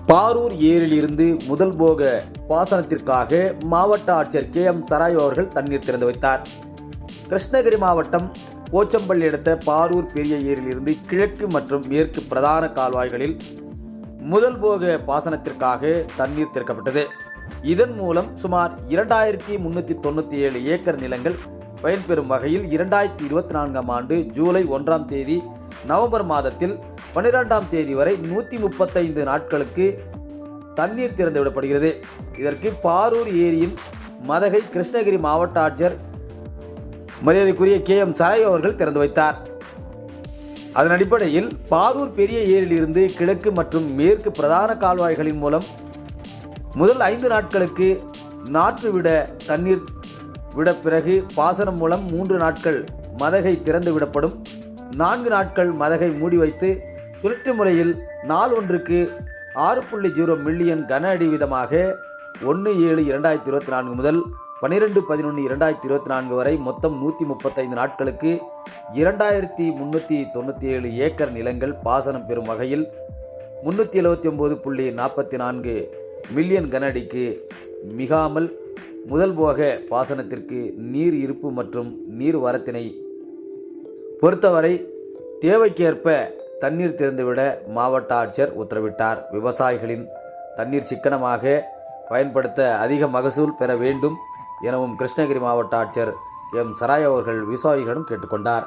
பாரூர் ஏரியிலிருந்து முதல் போக பாசனத்திற்காக மாவட்ட ஆட்சியர் KM சராய் அவர்கள் தண்ணீர் திறந்து வைத்தார். கிருஷ்ணகிரி மாவட்டம் போச்சம்பள்ளி அடுத்த பாரூர் பெரிய ஏரியிலிருந்து கிழக்கு மற்றும் மேற்கு பிரதான கால்வாய்களில் முதல் போக பாசனத்திற்காக தண்ணீர் திறக்கப்பட்டது. இதன் மூலம் சுமார் 2397 ஏக்கர் நிலங்கள் பயன்பெறும் வகையில் 2024ஆம் ஆண்டு ஜூலை 1ஆம் தேதி நவம்பர் மாதத்தில் 12ஆம் தேதி வரை 135 நாட்களுக்கு தண்ணீர் திறந்துவிடப்படுகிறது. இதற்கு பாரூர் ஏரியின் மதகை கிருஷ்ணகிரி மாவட்ட ஆட்சியர் மரியாதைக்குரிய KM சராய் அவர்கள் திறந்து வைத்தார். அதன் அடிப்படையில் பாரூர் பெரிய ஏரியிலிருந்து கிழக்கு மற்றும் மேற்கு பிரதான கால்வாய்களின் மூலம் முதல் 5 நாட்களுக்கு நாற்று விட தண்ணீர் விட பிறகு பாசனம் மூலம் 3 நாட்கள் மதகை திறந்து விடப்படும். 4 நாட்கள் மதகை மூடி வைத்து சுழற்சி முறையில் நாள் ஒன்றுக்கு 6.0 மில்லியன் கன அடி வீதமாக 1/7/2024 முதல் 12/11/2024 வரை மொத்தம் 135 நாட்களுக்கு 2397 ஏக்கர் நிலங்கள் பாசனம் பெறும் வகையில் 379.44 மில்லியன் கன அடிக்கு மிகாமல் முதல் போக பாசனத்திற்கு நீர் இருப்பு மற்றும் நீர் வரத்தினை பொறுத்தவரை தேவைக்கேற்ப தண்ணீர் திறந்துவிட மாவட்ட ஆட்சியர் உத்தரவிட்டார். விவசாயிகளின் தண்ணீர் சிக்கனமாக பயன்படுத்த அதிக மகசூல் பெற வேண்டும் எனவும் கிருஷ்ணகிரி மாவட்ட ஆட்சியர் KM சராய் அவர்கள் விவசாயிகளிடம் கேட்டுக்கொண்டார்.